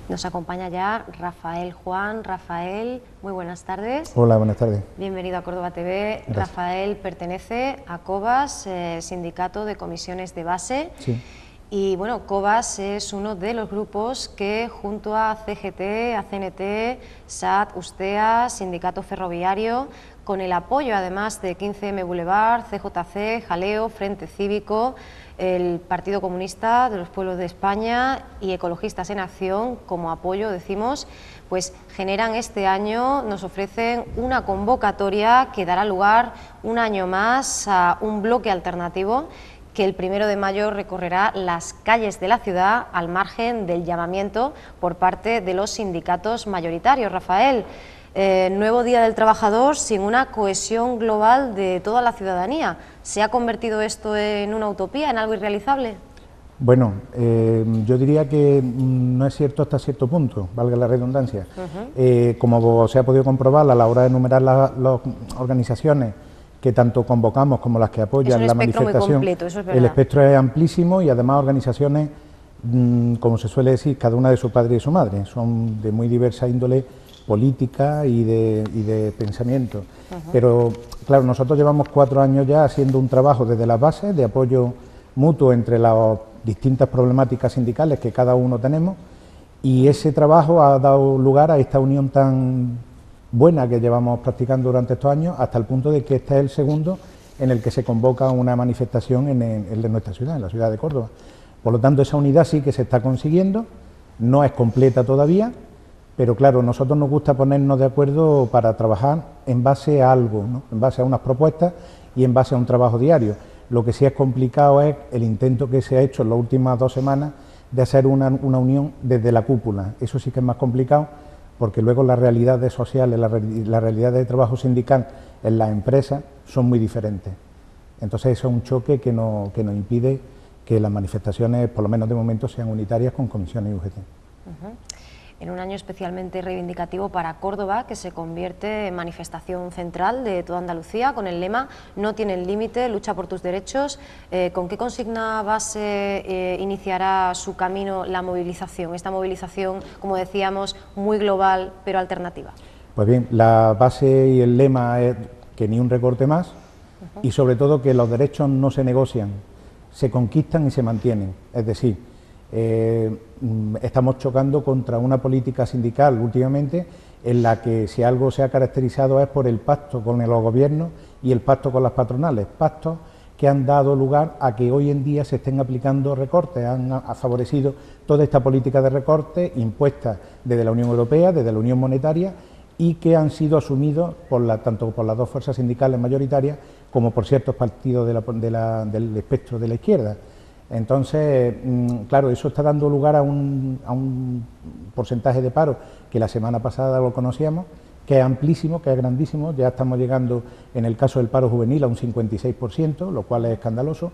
Nos acompaña ya Rafael Juan. Rafael, muy buenas tardes. Hola, buenas tardes. Bienvenido a Córdoba TV. Gracias. Rafael pertenece a COBAS, Sindicato de Comisiones de Base. Sí. Y bueno, COBAS es uno de los grupos que junto a CGT, a CNT, SAT, USTEA, Sindicato Ferroviario, con el apoyo además de 15M Boulevard, CJC, Jaleo, Frente Cívico, el Partido Comunista de los Pueblos de España y Ecologistas en Acción, como apoyo, decimos, pues generan este año, nos ofrecen una convocatoria que dará lugar un año más a un bloque alternativo que el 1 de mayo recorrerá las calles de la ciudad al margen del llamamiento por parte de los sindicatos mayoritarios. Rafael, nuevo Día del Trabajador sin una cohesión global de toda la ciudadanía. ¿Se ha convertido esto en una utopía, en algo irrealizable? Bueno, yo diría que no es cierto hasta cierto punto, valga la redundancia. Como se ha podido comprobar a la hora de enumerar las organizaciones que tanto convocamos como las que apoyan la manifestación, muy completo, eso es verdad. El espectro es amplísimo y además organizaciones, como se suele decir, cada una de su padre y su madre, son de muy diversa índole política y de pensamiento. Pero claro, nosotros llevamos 4 años ya haciendo un trabajo desde las bases de apoyo mutuo entre las distintas problemáticas sindicales que cada uno tenemos, y ese trabajo ha dado lugar a esta unión tan buena que llevamos practicando durante estos años, hasta el punto de que este es el segundo en el que se convoca una manifestación en nuestra ciudad, en la ciudad de Córdoba. Por lo tanto, esa unidad sí que se está consiguiendo, no es completa todavía, pero claro, a nosotros nos gusta ponernos de acuerdo para trabajar en base a algo, ¿no? En base a unas propuestas y en base a un trabajo diario. Lo que sí es complicado es el intento que se ha hecho en las últimas 2 semanas de hacer una unión desde la cúpula. Eso sí que es más complicado, porque luego las realidades sociales, la realidad de trabajo sindical en las empresas son muy diferentes. Entonces eso es un choque que nos impide que las manifestaciones, por lo menos de momento, sean unitarias con comisiones y UGT. En un año especialmente reivindicativo para Córdoba, que se convierte en manifestación central de toda Andalucía, con el lema "No tienen límite, lucha por tus derechos". ¿Con qué consigna base iniciará su camino la movilización? Esta movilización, como decíamos, muy global, pero alternativa. Pues bien, la base y el lema es que ni un recorte más, y sobre todo que los derechos no se negocian, se conquistan y se mantienen. Es decir, estamos chocando contra una política sindical últimamente en la que si algo se ha caracterizado es por el pacto con los gobiernos y el pacto con las patronales, pactos que han dado lugar a que hoy en día se estén aplicando recortes, han favorecido toda esta política de recortes impuesta desde la Unión Europea, desde la Unión Monetaria, y que han sido asumidos tanto por las 2 fuerzas sindicales mayoritarias como por ciertos partidos del espectro de la izquierda. Entonces, claro, eso está dando lugar a un porcentaje de paro que la semana pasada lo conocíamos, que es amplísimo, que es grandísimo. Ya estamos llegando, en el caso del paro juvenil, a un 56%, lo cual es escandaloso.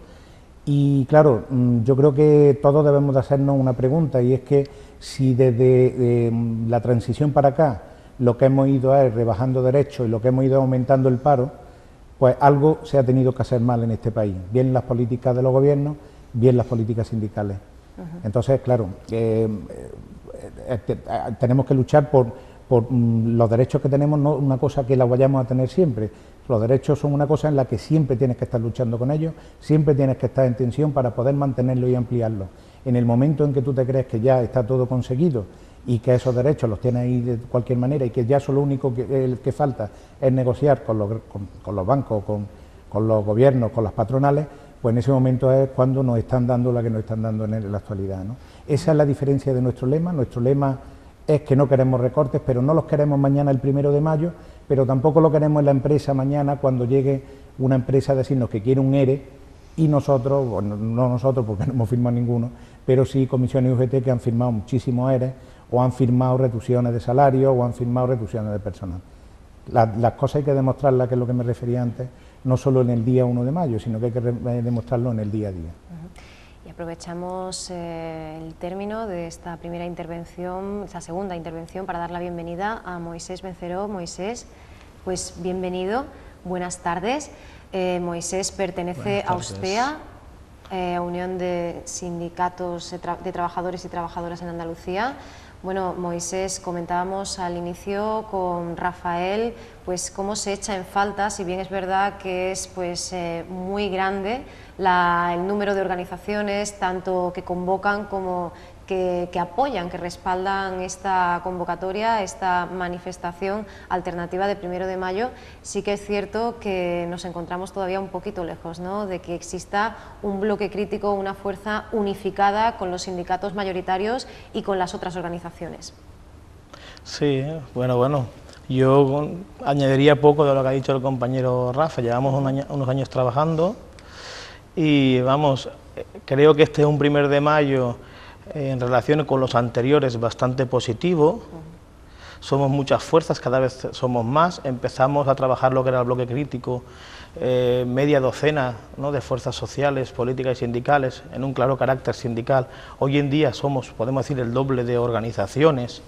Y claro, yo creo que todos debemos de hacernos una pregunta, y es que si desde la transición para acá lo que hemos ido es rebajando derechos y lo que hemos ido aumentando el paro, pues algo se ha tenido que hacer mal en este país, bien las políticas de los gobiernos, bien las políticas sindicales. Entonces, claro, tenemos que luchar por los derechos que tenemos, no una cosa que la vayamos a tener siempre. Los derechos son una cosa en la que siempre tienes que estar luchando con ellos, siempre tienes que estar en tensión para poder mantenerlos y ampliarlos. En el momento en que tú te crees que ya está todo conseguido y que esos derechos los tienes ahí de cualquier manera y que ya lo único que falta es negociar con los bancos, con los gobiernos, con las patronales, pues en ese momento es cuando nos están dando la que nos están dando en la actualidad, ¿no? Esa es la diferencia de nuestro lema. Nuestro lema es que no queremos recortes, pero no los queremos mañana el 1 de mayo, pero tampoco lo queremos en la empresa mañana cuando llegue una empresa a decirnos que quiere un ERE y nosotros, bueno, no nosotros porque no hemos firmado ninguno, pero sí comisiones UGT que han firmado muchísimos ERE o han firmado reducciones de salario o han firmado reducciones de personal. Las cosas hay que demostrarlas, que es lo que me refería antes, no solo en el día 1 de mayo, sino que hay que demostrarlo en el día a día. Y aprovechamos el término de esta primera intervención, esta segunda intervención, para dar la bienvenida a Moisés Benceró. Moisés, pues bienvenido, buenas tardes. Moisés pertenece a USTEA, Unión de Sindicatos de Trabajadores y Trabajadoras en Andalucía. Bueno, Moisés, comentábamos al inicio con Rafael pues cómo se echa en falta, si bien es verdad que es pues muy grande el número de organizaciones, tanto que convocan como que apoyan, que respaldan esta convocatoria, esta manifestación alternativa de 1 de mayo, sí que es cierto que nos encontramos todavía un poquito lejos, ¿no?, de que exista un bloque crítico, una fuerza unificada con los sindicatos mayoritarios y con las otras organizaciones. Sí, bueno, yo añadiría poco de lo que ha dicho el compañero Rafa. Llevamos unos años trabajando y vamos, creo que este es un 1 de mayo en relación con los anteriores bastante positivo. Somos muchas fuerzas, cada vez somos más, empezamos a trabajar lo que era el bloque crítico, media docena, ¿no?, de fuerzas sociales, políticas y sindicales, en un claro carácter sindical. Hoy en día somos, podemos decir, el doble de organizaciones.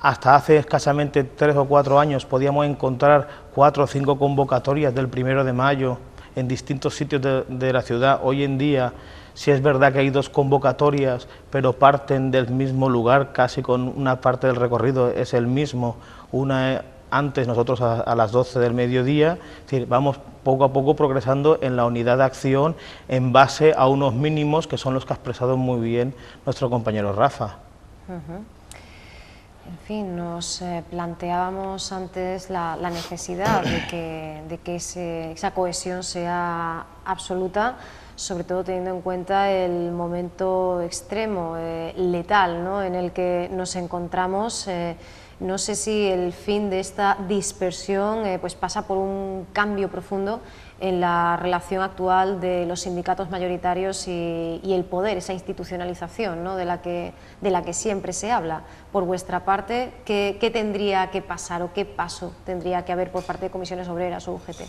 Hasta hace escasamente 3 o 4 años podíamos encontrar 4 o 5 convocatorias del 1 de mayo en distintos sitios de la ciudad. Hoy en día, sí es verdad que hay 2 convocatorias, pero parten del mismo lugar, casi con una parte del recorrido es el mismo. Una antes, nosotros a las 12 del mediodía. Es decir, vamos poco a poco progresando en la unidad de acción en base a unos mínimos que son los que ha expresado muy bien nuestro compañero Rafa. En fin, nos planteábamos antes la necesidad de que esa cohesión sea absoluta, sobre todo teniendo en cuenta el momento extremo, letal, ¿no?, en el que nos encontramos. No sé si el fin de esta dispersión pues pasa por un cambio profundo en la relación actual de los sindicatos mayoritarios y el poder, esa institucionalización, ¿no?, de la que siempre se habla. Por vuestra parte, ¿qué tendría que pasar o qué paso tendría que haber por parte de Comisiones Obreras o UGT?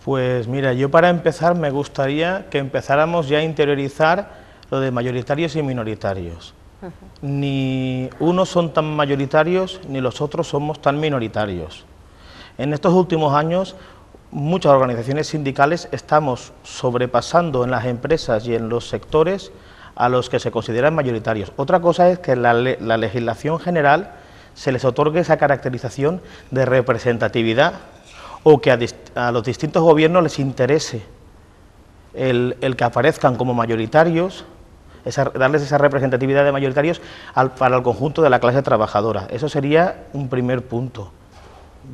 Pues mira, yo para empezar me gustaría que empezáramos ya a interiorizar lo de mayoritarios y minoritarios. Ni unos son tan mayoritarios ni los otros somos tan minoritarios. En estos últimos años muchas organizaciones sindicales estamos sobrepasando en las empresas y en los sectores a los que se consideran mayoritarios. Otra cosa es que en la legislación general se les otorgue esa caracterización de representatividad, o que a los distintos gobiernos les interese el que aparezcan como mayoritarios, darles esa representatividad de mayoritarios para el conjunto de la clase trabajadora. Eso sería un primer punto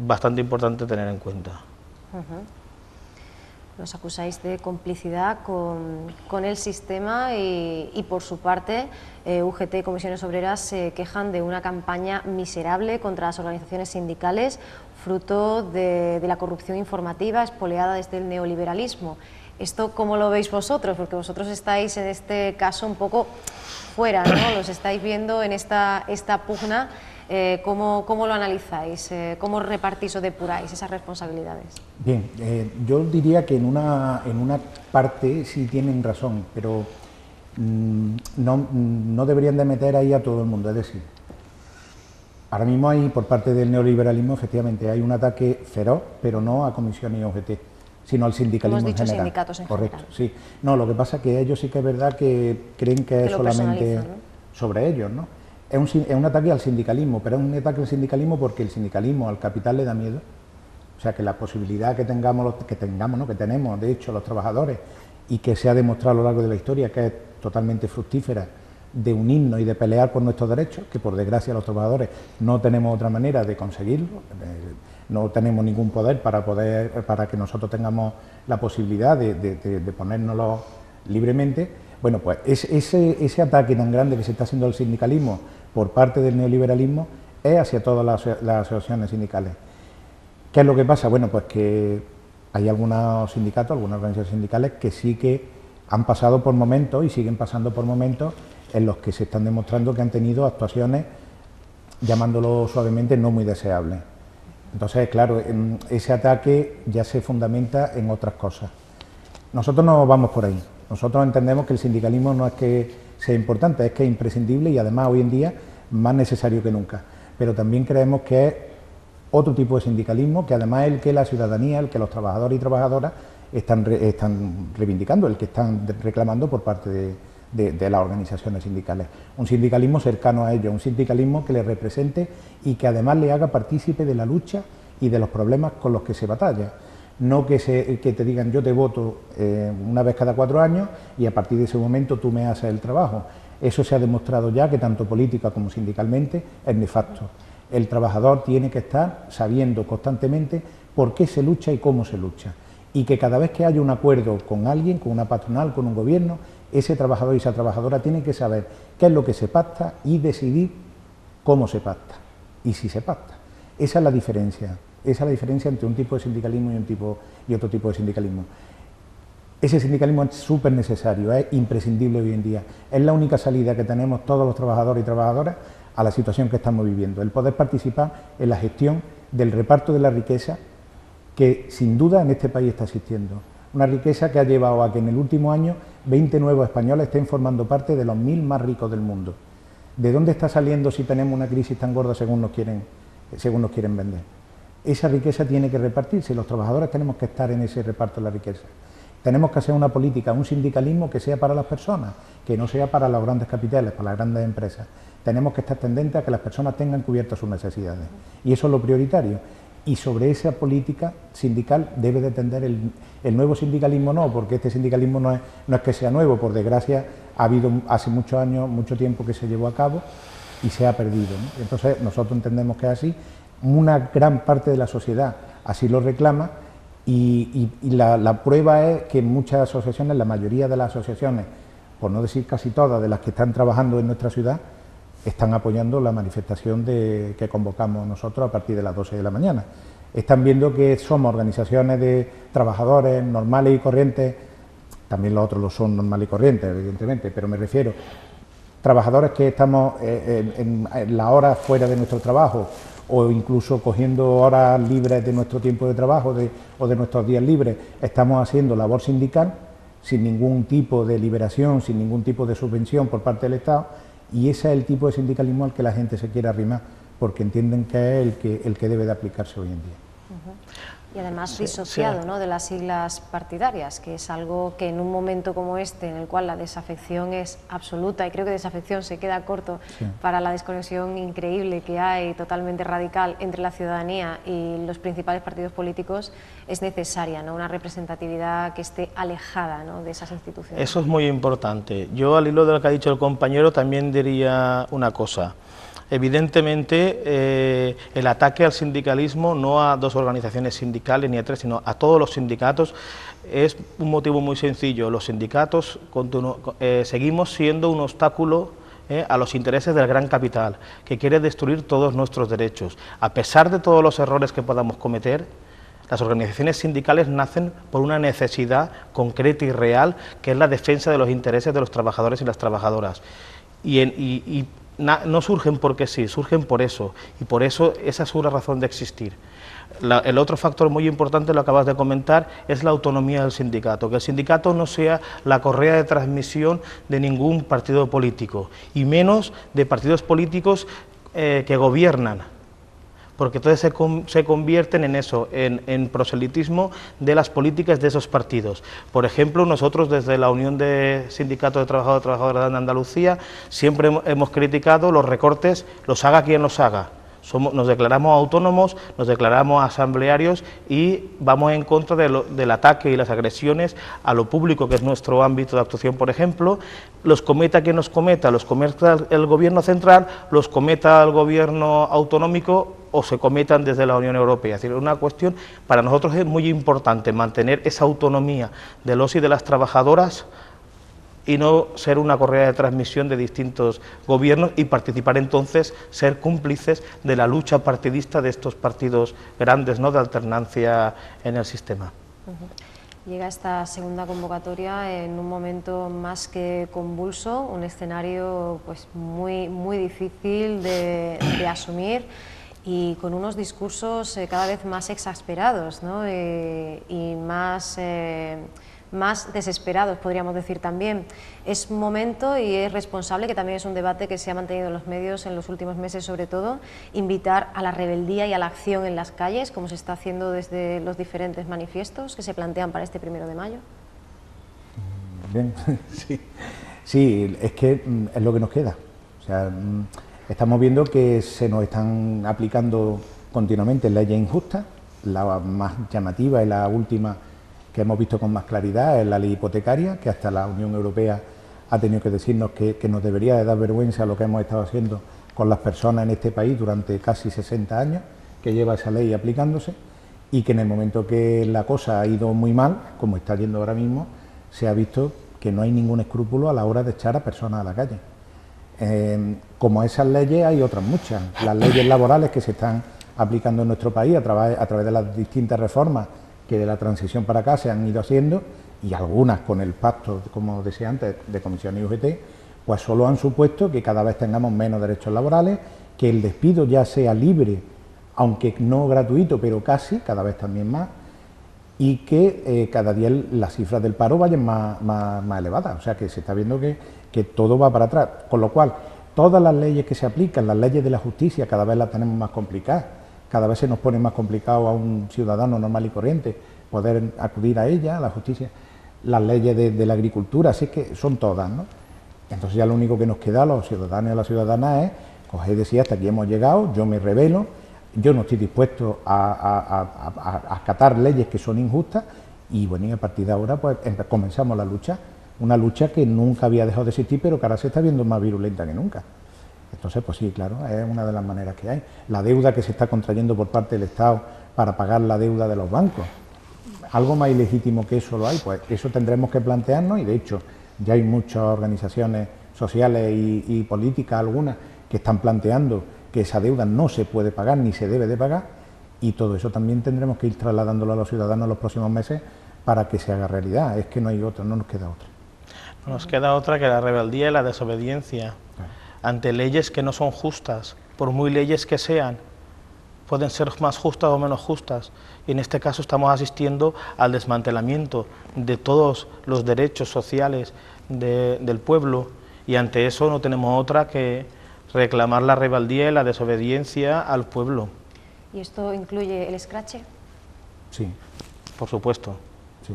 bastante importante tener en cuenta. Nos acusáis de complicidad con el sistema y por su parte UGT y Comisiones Obreras se quejan de una campaña miserable contra las organizaciones sindicales, fruto de la corrupción informativa espoleada desde el neoliberalismo. ¿Esto cómo lo veis vosotros? Porque vosotros estáis en este caso un poco fuera, ¿no? Los estáis viendo en esta pugna. ¿Cómo lo analizáis? ¿Cómo repartís o depuráis esas responsabilidades? Bien, yo diría que en una parte sí tienen razón, pero no deberían de meter ahí a todo el mundo. Es decir, ahora mismo hay, por parte del neoliberalismo, efectivamente, hay un ataque feroz, pero no a Comisiones y OGT, sino al sindicalismo en general. Sindicatos en Correcto, general. Sí. No, lo que pasa es que ellos sí que es verdad que creen que es solamente, ¿no?, sobre ellos, ¿no? Es un ataque al sindicalismo, pero es un ataque al sindicalismo porque el sindicalismo al capital le da miedo. O sea, que la posibilidad que tenemos, ¿no?, que tenemos, de hecho, los trabajadores, y que se ha demostrado a lo largo de la historia que es totalmente fructífera, de unirnos y de pelear por nuestros derechos, que por desgracia los trabajadores no tenemos otra manera de conseguirlo, no tenemos ningún poder para que nosotros tengamos la posibilidad de ponérnoslo libremente. Bueno, pues ese ataque tan grande que se está haciendo al sindicalismo por parte del neoliberalismo es hacia todas las asociaciones sindicales. ¿Qué es lo que pasa? Bueno, pues que hay algunos sindicatos, algunas organizaciones sindicales que sí que han pasado por momentos y siguen pasando por momentos en los que se están demostrando que han tenido actuaciones, llamándolo suavemente, no muy deseables. Entonces, claro, ese ataque ya se fundamenta en otras cosas. Nosotros no vamos por ahí. Nosotros entendemos que el sindicalismo no es que sea importante, es que es imprescindible y además hoy en día más necesario que nunca. Pero también creemos que es otro tipo de sindicalismo, que además es el que la ciudadanía, el que los trabajadores y trabajadoras están reivindicando, el que están reclamando por parte de las organizaciones sindicales. Un sindicalismo cercano a ellos, un sindicalismo que les represente y que además le haga partícipe de la lucha y de los problemas con los que se batalla. No que te digan yo te voto una vez cada 4 años y a partir de ese momento tú me haces el trabajo. Eso se ha demostrado ya que tanto política como sindicalmente es nefasto. El trabajador tiene que estar sabiendo constantemente por qué se lucha y cómo se lucha. Y que cada vez que haya un acuerdo con alguien, con una patronal, con un gobierno, ese trabajador y esa trabajadora tienen que saber qué es lo que se pacta y decidir cómo se pacta y si se pacta. Esa es la diferencia. Esa es la diferencia entre un tipo de sindicalismo y otro tipo de sindicalismo. Ese sindicalismo es súper necesario, es imprescindible hoy en día. Es la única salida que tenemos todos los trabajadores y trabajadoras a la situación que estamos viviendo. El poder participar en la gestión del reparto de la riqueza que sin duda en este país está existiendo. Una riqueza que ha llevado a que en el último año 20 nuevos españoles estén formando parte de los 1000 más ricos del mundo. ¿De dónde está saliendo si tenemos una crisis tan gorda según nos quieren vender? Esa riqueza tiene que repartirse y los trabajadores tenemos que estar en ese reparto de la riqueza. Tenemos que hacer una política, un sindicalismo que sea para las personas, que no sea para los grandes capitales, para las grandes empresas. Tenemos que estar tendentes a que las personas tengan cubiertas sus necesidades y eso es lo prioritario. Y sobre esa política sindical debe de tender el nuevo sindicalismo, no, porque este sindicalismo no es que sea nuevo, por desgracia ha habido hace muchos años, mucho tiempo que se llevó a cabo y se ha perdido, ¿no? Entonces nosotros entendemos que es así, una gran parte de la sociedad así lo reclama y la prueba es que muchas asociaciones, la mayoría de las asociaciones, por no decir casi todas de las que están trabajando en nuestra ciudad, están apoyando la manifestación que convocamos nosotros a partir de las 12 de la mañana. Están viendo que somos organizaciones de trabajadores normales y corrientes, también los otros lo son normales y corrientes, evidentemente, pero me refiero trabajadores que estamos en las horas fuera de nuestro trabajo o incluso cogiendo horas libres de nuestro tiempo de trabajo o de nuestros días libres, estamos haciendo labor sindical sin ningún tipo de liberación, sin ningún tipo de subvención por parte del Estado. Y ese es el tipo de sindicalismo al que la gente se quiere arrimar, porque entienden que es el que debe de aplicarse hoy en día. Y además disociado, ¿no?, de las siglas partidarias, que es algo que en un momento como este, en el cual la desafección es absoluta, y creo que desafección se queda corto para la desconexión increíble que hay, totalmente radical, entre la ciudadanía y los principales partidos políticos, es necesaria, ¿no?, una representatividad que esté alejada, ¿no?, de esas instituciones. Eso es muy importante. Yo, al hilo de lo que ha dicho el compañero, también diría una cosa. Evidentemente, el ataque al sindicalismo, no a 2 organizaciones sindicales ni a 3, sino a todos los sindicatos, es un motivo muy sencillo. Los sindicatos seguimos siendo un obstáculo a los intereses del gran capital, que quiere destruir todos nuestros derechos. A pesar de todos los errores que podamos cometer, las organizaciones sindicales nacen por una necesidad concreta y real, que es la defensa de los intereses de los trabajadores y las trabajadoras. No surgen porque sí, surgen por eso, y por eso esa es su razón de existir. El otro factor muy importante, lo acabas de comentar, es la autonomía del sindicato, que el sindicato no sea la correa de transmisión de ningún partido político, y menos de partidos políticos que gobiernan, porque entonces se convierten en eso, en proselitismo de las políticas de esos partidos. Por ejemplo, nosotros desde la Unión de Sindicatos de Trabajadores y Trabajadoras de Andalucía siempre hemos criticado los recortes, los haga quien los haga. Nos declaramos autónomos, nos declaramos asamblearios y vamos en contra del ataque y las agresiones a lo público, que es nuestro ámbito de actuación, por ejemplo. Los cometa quien nos cometa, los cometa el gobierno central, los cometa el gobierno autonómico o se cometan desde la Unión Europea. Es decir, una cuestión, para nosotros es muy importante mantener esa autonomía de los y de las trabajadoras y no ser una correa de transmisión de distintos gobiernos y participar entonces, ser cómplices de la lucha partidista de estos partidos grandes, ¿no?, de alternancia en el sistema. Llega esta segunda convocatoria en un momento más que convulso, un escenario pues muy difícil de asumir y con unos discursos cada vez más exasperados, ¿no?, y más más desesperados, podríamos decir también. Es momento y es responsable, que también es un debate que se ha mantenido en los medios en los últimos meses sobre todo, invitar a la rebeldía y a la acción en las calles, como se está haciendo desde los diferentes manifiestos que se plantean para este 1 de mayo. Bien, sí, es que es lo que nos queda. O sea, estamos viendo que se nos están aplicando continuamente leyes injustas. La más llamativa y la última que hemos visto con más claridad es la ley hipotecaria, que hasta la Unión Europea ha tenido que decirnos que nos debería de dar vergüenza lo que hemos estado haciendo con las personas en este país durante casi 60 años, que lleva esa ley aplicándose, y que en el momento que la cosa ha ido muy mal, como está yendo ahora mismo, se ha visto que no hay ningún escrúpulo a la hora de echar a personas a la calle. Como esas leyes hay otras muchas, las leyes laborales que se están aplicando en nuestro país a través de las distintas reformas que de la transición para acá se han ido haciendo, y algunas con el pacto, como decía antes, de Comisión y UGT, pues solo han supuesto que cada vez tengamos menos derechos laborales, que el despido ya sea libre, aunque no gratuito, pero casi, cada vez también más, y que cada día las cifras del paro vayan más elevadas. O sea que se está viendo que todo va para atrás, con lo cual todas las leyes que se aplican, las leyes de la justicia, cada vez las tenemos más complicadas, cada vez se nos pone más complicado a un ciudadano normal y corriente poder acudir a ella, a la justicia, las leyes de la agricultura, así que son todas, ¿no? Entonces ya lo único que nos queda a los ciudadanos y a las ciudadanas es coger y decir, hasta aquí hemos llegado, yo me rebelo, yo no estoy dispuesto a acatar leyes que son injustas, y bueno, y a partir de ahora pues comenzamos la lucha, una lucha que nunca había dejado de existir, pero que ahora se está viendo más virulenta que nunca. Entonces, pues sí, claro, es una de las maneras que hay. La deuda que se está contrayendo por parte del Estado para pagar la deuda de los bancos, algo más ilegítimo que eso lo hay, pues eso tendremos que plantearnos, y de hecho ya hay muchas organizaciones sociales y políticas, algunas, que están planteando que esa deuda no se puede pagar ni se debe de pagar, y todo eso también tendremos que ir trasladándolo a los ciudadanos en los próximos meses para que se haga realidad. Es que no hay otra, no nos queda otra. No nos queda otra que la rebeldía y la desobediencia ante leyes que no son justas, por muy leyes que sean, pueden ser más justas o menos justas, y en este caso estamos asistiendo al desmantelamiento de todos los derechos sociales del pueblo, y ante eso no tenemos otra que reclamar la rebeldía y la desobediencia al pueblo. ¿Y esto incluye el escrache? Sí. Por supuesto. Sí.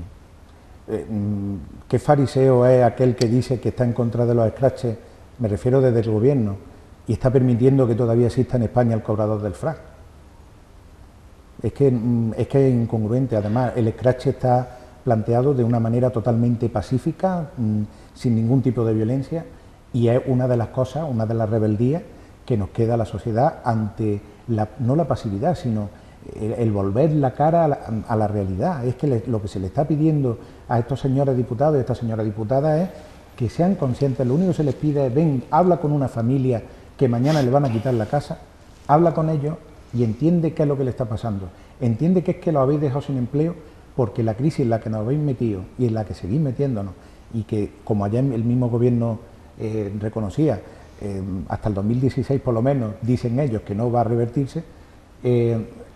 ¿Qué fariseo es aquel que dice que está en contra de los escraches? Me refiero desde el gobierno, y está permitiendo que todavía exista en España el cobrador del FRAC. Es que es incongruente. Además, el escrache está planteado de una manera totalmente pacífica, sin ningún tipo de violencia, y es una de las cosas, una de las rebeldías que nos queda a la sociedad ante no la pasividad, sino el volver la cara a la realidad. Es que lo que se le está pidiendo a estos señores diputados y a estas señoras diputadas es que sean conscientes. Lo único que se les pide es: ven, habla con una familia que mañana le van a quitar la casa, habla con ellos y entiende qué es lo que le está pasando. Entiende que es que lo habéis dejado sin empleo porque la crisis en la que nos habéis metido y en la que seguís metiéndonos, y que, como allá el mismo gobierno reconocía, hasta el 2016 por lo menos, dicen ellos que no va a revertirse,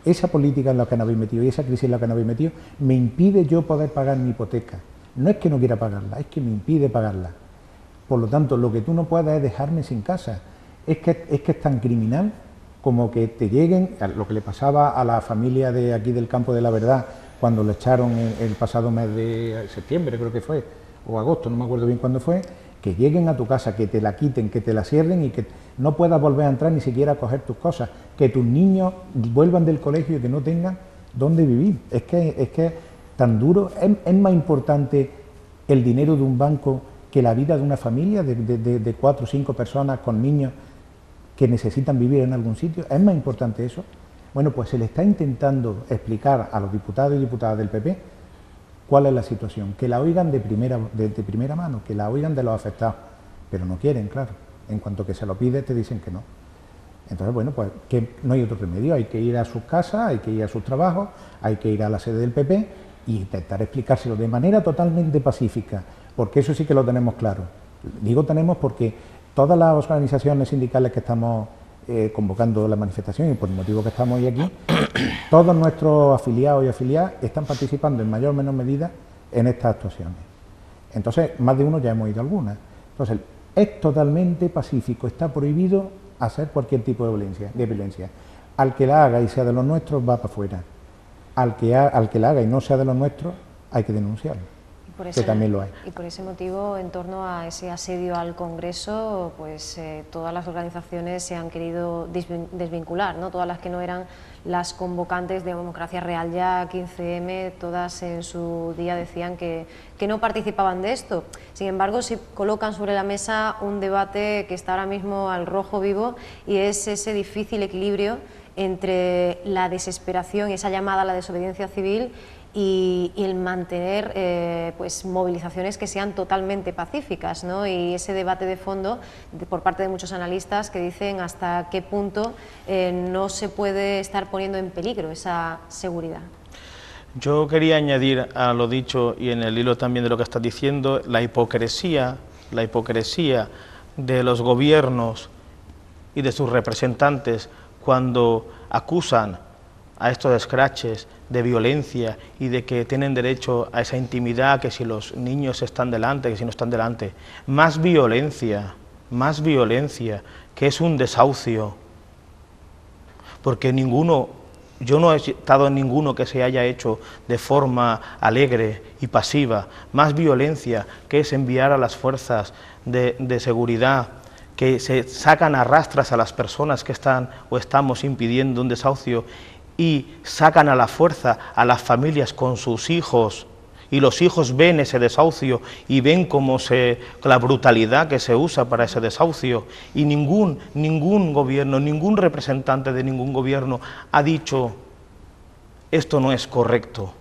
esa política en la que nos habéis metido y esa crisis en la que nos habéis metido me impide yo poder pagar mi hipoteca. No es que no quiera pagarla, es que me impide pagarla. Por lo tanto, lo que tú no puedes es dejarme sin casa. Es que es tan criminal como que te lleguen, lo que le pasaba a la familia de aquí del Campo de la Verdad cuando lo echaron el pasado mes de septiembre, creo que fue, o agosto, no me acuerdo bien cuándo fue, que lleguen a tu casa, que te la quiten, que te la cierren y que no puedas volver a entrar ni siquiera a coger tus cosas, que tus niños vuelvan del colegio y que no tengan dónde vivir. Es que tan duro, es más importante el dinero de un banco que la vida de una familia de 4 o 5 personas con niños que necesitan vivir en algún sitio. ¿Es más importante eso? Bueno, pues se le está intentando explicar a los diputados y diputadas del PP cuál es la situación, que la oigan de primera mano, que la oigan de los afectados, pero no quieren, claro. En cuanto que se lo pide, te dicen que no. Entonces, bueno, pues que no hay otro remedio, hay que ir a sus casas, hay que ir a sus trabajos, hay que ir a la sede del PP e intentar explicárselo de manera totalmente pacífica, porque eso sí que lo tenemos claro. Digo tenemos porque todas las organizaciones sindicales que estamos convocando la manifestación, y por el motivo que estamos hoy aquí, todos nuestros afiliados y afiliadas están participando en mayor o menor medida en estas actuaciones. Entonces, más de uno ya hemos ido a algunas. Entonces, es totalmente pacífico, está prohibido hacer cualquier tipo de violencia. Al que la haga y sea de los nuestros, va para afuera. Al que la haga y no sea de los nuestros, hay que denunciarlo, que también lo hay. Y por ese motivo, en torno a ese asedio al Congreso, pues todas las organizaciones se han querido desvincular, ¿no? Todas las que no eran las convocantes de Democracia Real Ya, 15M, todas en su día decían que no participaban de esto. Sin embargo, sí colocan sobre la mesa un debate que está ahora mismo al rojo vivo, y es ese difícil equilibrio entre la desesperación y esa llamada a la desobediencia civil y el mantener pues movilizaciones que sean totalmente pacíficas, ¿no? Y ese debate de fondo por parte de muchos analistas que dicen hasta qué punto no se puede estar poniendo en peligro esa seguridad. Yo quería añadir a lo dicho, y en el hilo también de lo que estás diciendo, la hipocresía de los gobiernos y de sus representantes cuando acusan a estos escraches de violencia y de que tienen derecho a esa intimidad, que si los niños están delante, que si no están delante. Más violencia, que es un desahucio. Porque yo no he estado en ninguno que se haya hecho de forma alegre y pasiva. Más violencia, que es enviar a las fuerzas de seguridad, que se sacan a rastras a las personas que están o estamos impidiendo un desahucio, y sacan a la fuerza a las familias con sus hijos, y los hijos ven ese desahucio y ven la brutalidad que se usa para ese desahucio, y ningún gobierno, ningún representante de ningún gobierno ha dicho esto no es correcto.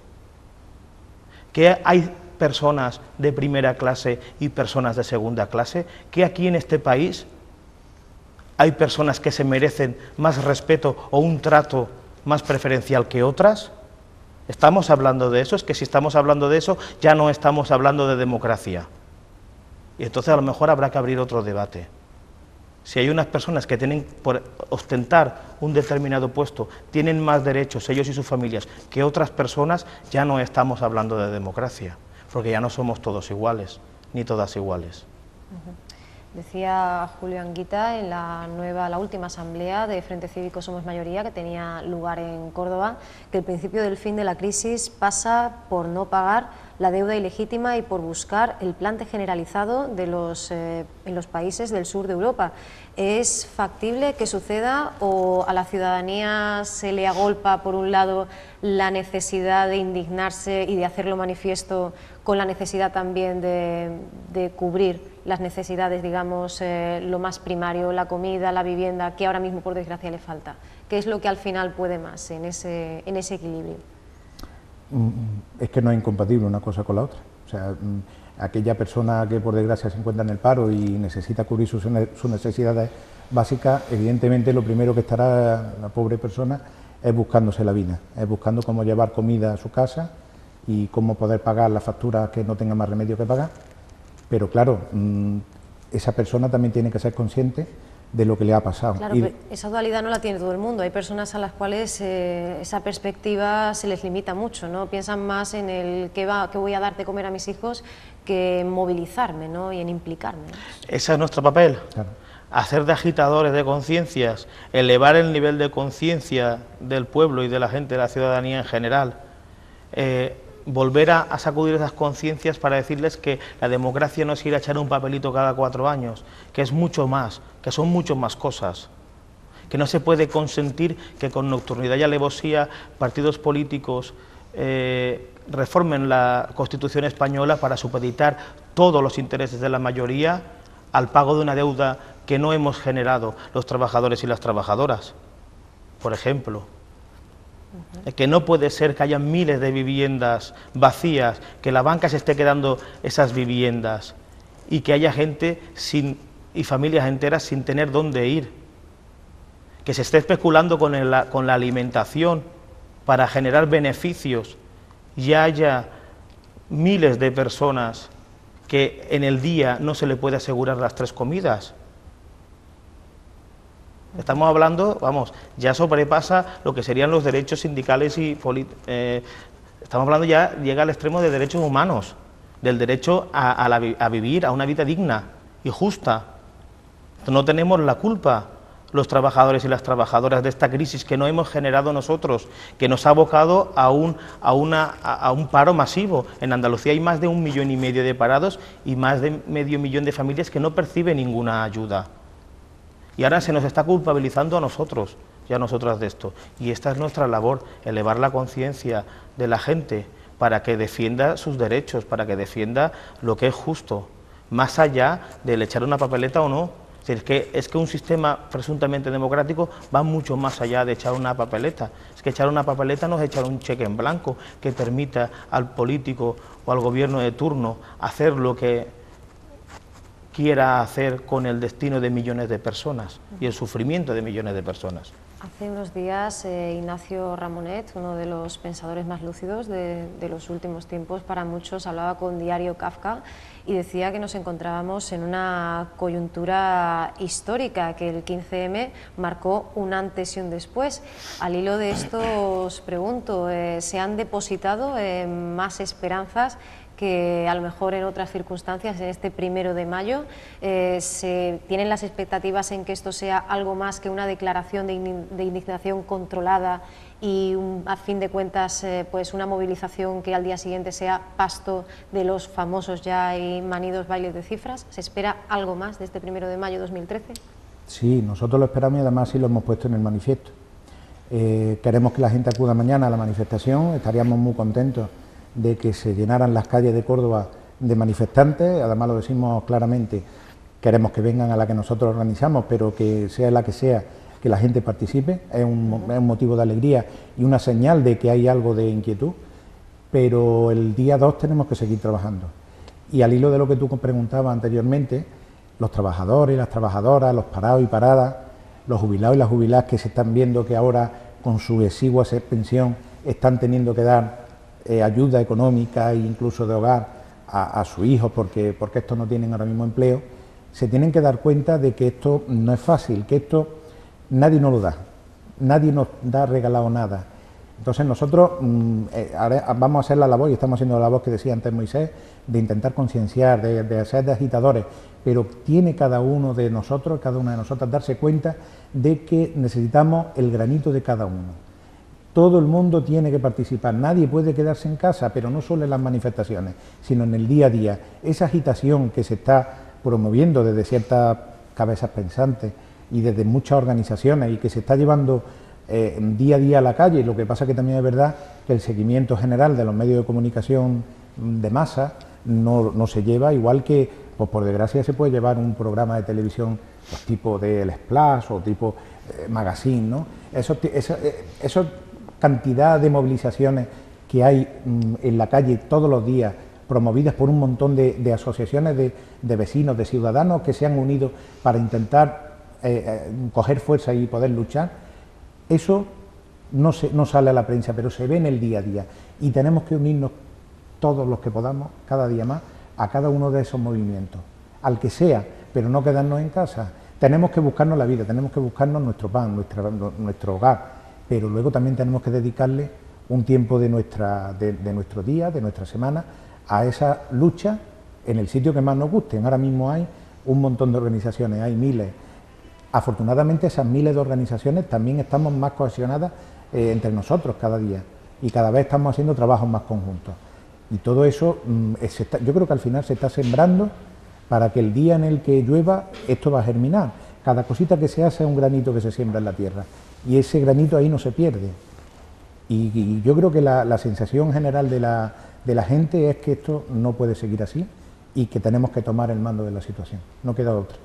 Que hay personas de primera clase y personas de segunda clase, que aquí en este país hay personas que se merecen más respeto o un trato más preferencial que otras. ¿Estamos hablando de eso? Es que si estamos hablando de eso, ya no estamos hablando de democracia. Y entonces a lo mejor habrá que abrir otro debate. Si hay unas personas que tienen, por ostentar un determinado puesto, tienen más derechos, ellos y sus familias, que otras personas, ya no estamos hablando de democracia, porque ya no somos todos iguales, ni todas iguales. Decía Julio Anguita en la última asamblea de Frente Cívico Somos Mayoría, que tenía lugar en Córdoba, que el principio del fin de la crisis pasa por no pagar la deuda ilegítima y por buscar el plante generalizado de en los países del sur de Europa. ¿Es factible que suceda, o a la ciudadanía se le agolpa, por un lado, la necesidad de indignarse y de hacerlo manifiesto, con la necesidad también de cubrir las necesidades, digamos, lo más primario, la comida, la vivienda, que ahora mismo por desgracia le falta? ¿Qué es lo que al final puede más en ese equilibrio? Es que no es incompatible una cosa con la otra. O sea, aquella persona que por desgracia se encuentra en el paro y necesita cubrir sus necesidades básicas, evidentemente lo primero que estará la pobre persona es buscándose la vida, es buscando cómo llevar comida a su casa y cómo poder pagar las facturas que no tenga más remedio que pagar. Pero claro, esa persona también tiene que ser consciente de lo que le ha pasado. Claro, pero esa dualidad no la tiene todo el mundo. Hay personas a las cuales esa perspectiva se les limita mucho, ¿no? Piensan más en el qué voy a dar de comer a mis hijos que en movilizarme, ¿no? Y en implicarme, ¿no? Ese es nuestro papel. Claro. Hacer de agitadores de conciencias, elevar el nivel de conciencia del pueblo y de la gente, de la ciudadanía en general, volver a sacudir esas conciencias para decirles que la democracia no es ir a echar un papelito cada 4 años, que es mucho más, que son mucho más cosas, que no se puede consentir que con nocturnidad y alevosía partidos políticos reformen la Constitución española para supeditar todos los intereses de la mayoría al pago de una deuda que no hemos generado los trabajadores y las trabajadoras, por ejemplo. Que no puede ser que haya miles de viviendas vacías, que la banca se esté quedando esas viviendas y que haya gente y familias enteras sin tener dónde ir, que se esté especulando con la alimentación para generar beneficios y haya miles de personas que en el día no se le puede asegurar las 3 comidas. Estamos hablando, vamos, ya sobrepasa lo que serían los derechos sindicales y Estamos hablando ya, llega al extremo de derechos humanos, del derecho a vivir, a una vida digna y justa. No tenemos la culpa los trabajadores y las trabajadoras de esta crisis que no hemos generado nosotros, que nos ha abocado a un paro masivo. En Andalucía hay más de 1,5 millones de parados y más de medio millón de familias que no perciben ninguna ayuda. Y ahora se nos está culpabilizando a nosotros y a nosotras de esto. Y esta es nuestra labor, elevar la conciencia de la gente para que defienda sus derechos, para que defienda lo que es justo, más allá del echar una papeleta o no. Es que un sistema presuntamente democrático va mucho más allá de echar una papeleta. Es que echar una papeleta no es echar un cheque en blanco que permita al político o al gobierno de turno hacer lo que quiera hacer con el destino de millones de personas y el sufrimiento de millones de personas. Hace unos días Ignacio Ramonet, uno de los pensadores más lúcidos de los últimos tiempos, para muchos, hablaba con Diario Kafka y decía que nos encontrábamos en una coyuntura histórica, que el 15M marcó un antes y un después. Al hilo de esto os pregunto, ¿se han depositado más esperanzas que a lo mejor en otras circunstancias, en este 1 de mayo, se tienen las expectativas en que esto sea algo más que una declaración de indignación controlada y a fin de cuentas pues una movilización que al día siguiente sea pasto de los famosos ya y manidos bailes de cifras? ¿Se espera algo más de este 1 de mayo de 2013? Sí, nosotros lo esperamos y además sí lo hemos puesto en el manifiesto. Queremos que la gente acuda mañana a la manifestación, estaríamos muy contentos de que se llenaran las calles de Córdoba de manifestantes, además lo decimos claramente, queremos que vengan a la que nosotros organizamos, pero que sea la que sea, que la gente participe, es un motivo de alegría y una señal de que hay algo de inquietud, pero el día 2 tenemos que seguir trabajando. Y al hilo de lo que tú preguntabas anteriormente, los trabajadores y las trabajadoras, los parados y paradas, los jubilados y las jubiladas que se están viendo que ahora con su exigua pensión están teniendo que dar ayuda económica e incluso de hogar a sus hijos porque estos no tienen ahora mismo empleo, se tienen que dar cuenta de que esto no es fácil, que esto nadie nos lo da, nadie nos da regalado nada. Entonces nosotros ahora vamos a hacer la labor, y estamos haciendo la labor que decía antes Moisés, de intentar concienciar, de ser de agitadores, pero tiene cada uno de nosotros, cada una de nosotras, darse cuenta de que necesitamos el granito de cada uno. Todo el mundo tiene que participar, nadie puede quedarse en casa, pero no solo en las manifestaciones, sino en el día a día. Esa agitación que se está promoviendo desde ciertas cabezas pensantes y desde muchas organizaciones y que se está llevando día a día a la calle, lo que pasa que también es verdad que el seguimiento general de los medios de comunicación de masa no se lleva, igual que, pues por desgracia, se puede llevar un programa de televisión pues, tipo de El Splash o tipo Magazine, ¿no? Eso cantidad de movilizaciones que hay en la calle todos los días, promovidas por un montón de asociaciones de vecinos, de ciudadanos que se han unido para intentar coger fuerza y poder luchar, eso no sale a la prensa, pero se ve en el día a día y tenemos que unirnos todos los que podamos, cada día más, a cada uno de esos movimientos, al que sea, pero no quedarnos en casa. Tenemos que buscarnos la vida, tenemos que buscarnos nuestro pan, nuestro hogar, pero luego también tenemos que dedicarle un tiempo de nuestro día, de nuestra semana, a esa lucha en el sitio que más nos guste. Ahora mismo hay un montón de organizaciones, hay miles. Afortunadamente esas miles de organizaciones también estamos más cohesionadas entre nosotros cada día y cada vez estamos haciendo trabajos más conjuntos. Y todo eso, yo creo que al final se está sembrando para que el día en el que llueva esto va a germinar. Cada cosita que se hace es un granito que se siembra en la tierra. Y ese granito ahí no se pierde. Y yo creo que la sensación general de la gente es que esto no puede seguir así y que tenemos que tomar el mando de la situación, no queda otra.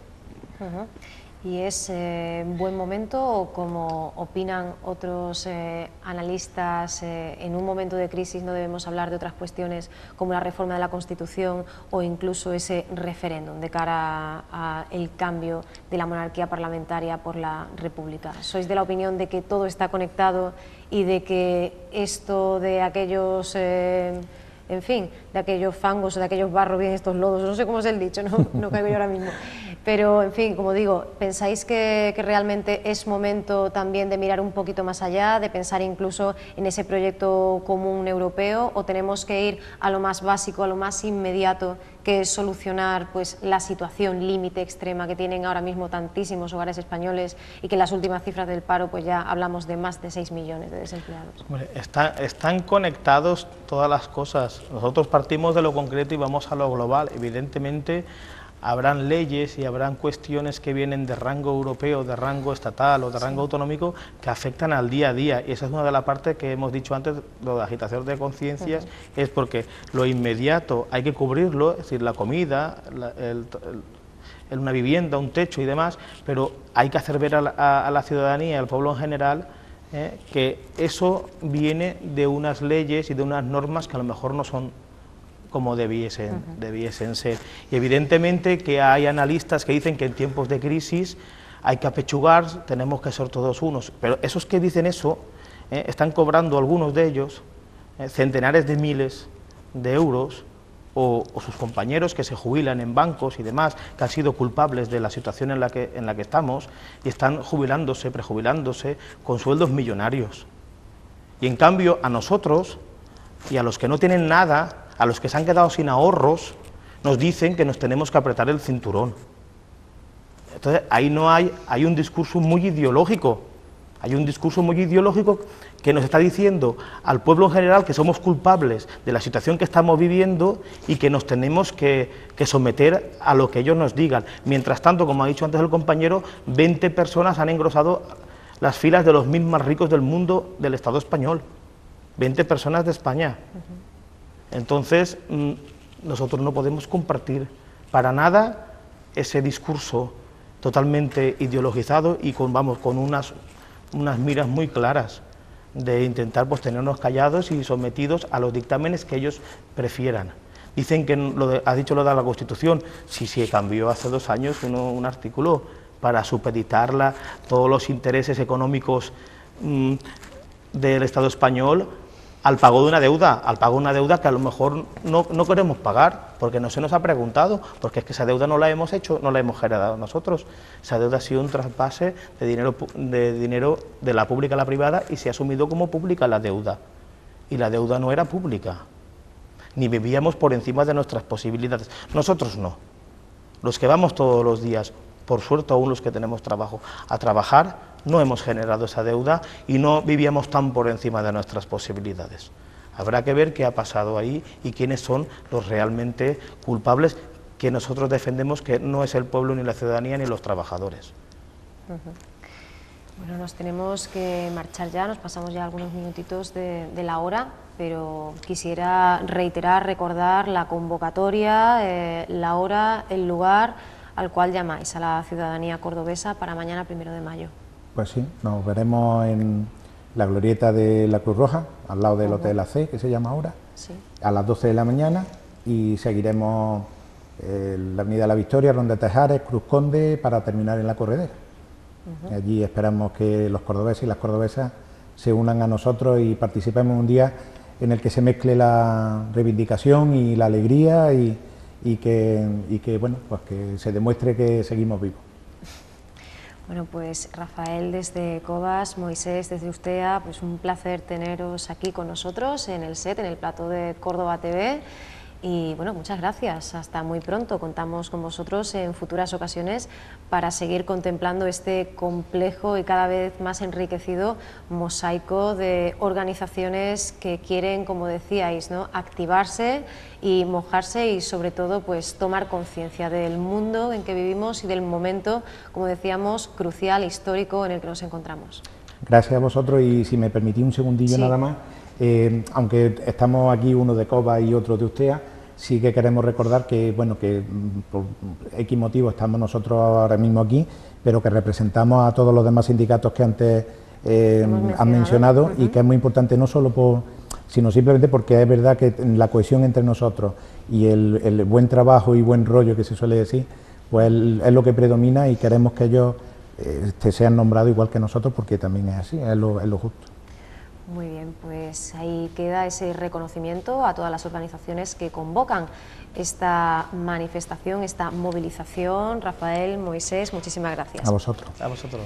¿Y es buen momento o, como opinan otros analistas, en un momento de crisis no debemos hablar de otras cuestiones como la reforma de la Constitución o incluso ese referéndum de cara al cambio de la monarquía parlamentaria por la República? ¿Sois de la opinión de que todo está conectado y de que esto de aquellos... en fin, de aquellos fangos o de aquellos barros, bien estos lodos, no sé cómo es el dicho, no caigo yo ahora mismo, Pero, en fin, como digo, ¿pensáis que realmente es momento también de mirar un poquito más allá, de pensar incluso en ese proyecto común europeo, o tenemos que ir a lo más básico, a lo más inmediato, que es solucionar pues la situación límite extrema que tienen ahora mismo tantísimos hogares españoles y que en las últimas cifras del paro pues ya hablamos de más de 6 millones de desempleados? Hombre, están conectados todas las cosas. Nosotros partimos de lo concreto y vamos a lo global. Evidentemente habrán leyes y habrán cuestiones que vienen de rango europeo, de rango estatal o de rango autonómico que afectan al día a día, y esa es una de las partes que hemos dicho antes, lo de agitación de conciencias, es porque lo inmediato hay que cubrirlo, es decir, la comida, una vivienda, un techo y demás, pero hay que hacer ver a la ciudadanía y al pueblo en general que eso viene de unas leyes y de unas normas que a lo mejor no son como debiesen ser. Y evidentemente que hay analistas que dicen que en tiempos de crisis hay que apechugar, tenemos que ser todos unos, pero esos que dicen eso están cobrando, algunos de ellos, centenares de miles de euros, o sus compañeros que se jubilan en bancos y demás, que han sido culpables de la situación en la que estamos, y están jubilándose, prejubilándose, con sueldos millonarios. Y en cambio a nosotros, y a los que no tienen nada, a los que se han quedado sin ahorros, nos dicen que nos tenemos que apretar el cinturón. Entonces, ahí no hay un discurso muy ideológico, que nos está diciendo al pueblo en general que somos culpables de la situación que estamos viviendo y que nos tenemos que someter a lo que ellos nos digan. Mientras tanto, como ha dicho antes el compañero, 20 personas han engrosado las filas de los 1000 más ricos del mundo del Estado español, 20 personas de España. Entonces, nosotros no podemos compartir para nada ese discurso totalmente ideologizado y con unas miras muy claras de intentar pues tenernos callados y sometidos a los dictámenes que ellos prefieran. Dicen que, ha dicho lo de la Constitución, sí, cambió hace 2 años un artículo para supeditar todos los intereses económicos del Estado español al pago de una deuda, que a lo mejor no queremos pagar, porque no se nos ha preguntado, porque es que esa deuda no la hemos hecho, no la hemos generado nosotros. Esa deuda ha sido un traspase de dinero de la pública a la privada y se ha asumido como pública la deuda. Y la deuda no era pública, ni vivíamos por encima de nuestras posibilidades. Nosotros no, los que vamos todos los días, por suerte aún los que tenemos trabajo, a trabajar, no hemos generado esa deuda y no vivíamos tan por encima de nuestras posibilidades. Habrá que ver qué ha pasado ahí y quiénes son los realmente culpables, que nosotros defendemos que no es el pueblo, ni la ciudadanía, ni los trabajadores. Bueno, nos tenemos que marchar ya, nos pasamos ya algunos minutitos de la hora, pero quisiera recordar la convocatoria, la hora, el lugar al cual llamáis a la ciudadanía cordobesa para mañana 1 de mayo. Pues sí, nos veremos en la glorieta de la Cruz Roja, al lado del Hotel AC, que se llama ahora, a las 12 de la mañana, y seguiremos la Avenida de la Victoria, Ronda de Tejares, Cruz Conde, para terminar en la Corredera. Allí esperamos que los cordobeses y las cordobesas se unan a nosotros y participemos en un día en el que se mezcle la reivindicación y la alegría y que bueno, pues que se demuestre que seguimos vivos. Bueno, pues Rafael desde Cobas, Moisés desde Ustea, pues un placer teneros aquí con nosotros en el set, en el plató de Córdoba TV. Y bueno, muchas gracias, hasta muy pronto. Contamos con vosotros en futuras ocasiones para seguir contemplando este complejo y cada vez más enriquecido mosaico de organizaciones que quieren, como decíais, ¿no?, activarse y mojarse y sobre todo pues tomar conciencia del mundo en que vivimos y del momento, como decíamos, crucial, histórico en el que nos encontramos. Gracias a vosotros, y si me permitís un segundillo nada más, aunque estamos aquí uno de Cobas y otro de Ustea, sí que queremos recordar que, bueno, que por X motivo estamos nosotros ahora mismo aquí, pero que representamos a todos los demás sindicatos que antes han mencionado, y que es muy importante no solo sino simplemente porque es verdad que la cohesión entre nosotros y el buen trabajo y buen rollo que se suele decir, pues es lo que predomina, y queremos que ellos sean nombrados igual que nosotros, porque también es así, es lo justo. Muy bien, pues ahí queda ese reconocimiento a todas las organizaciones que convocan esta manifestación, esta movilización. Rafael, Moisés, muchísimas gracias. A vosotros. A vosotros.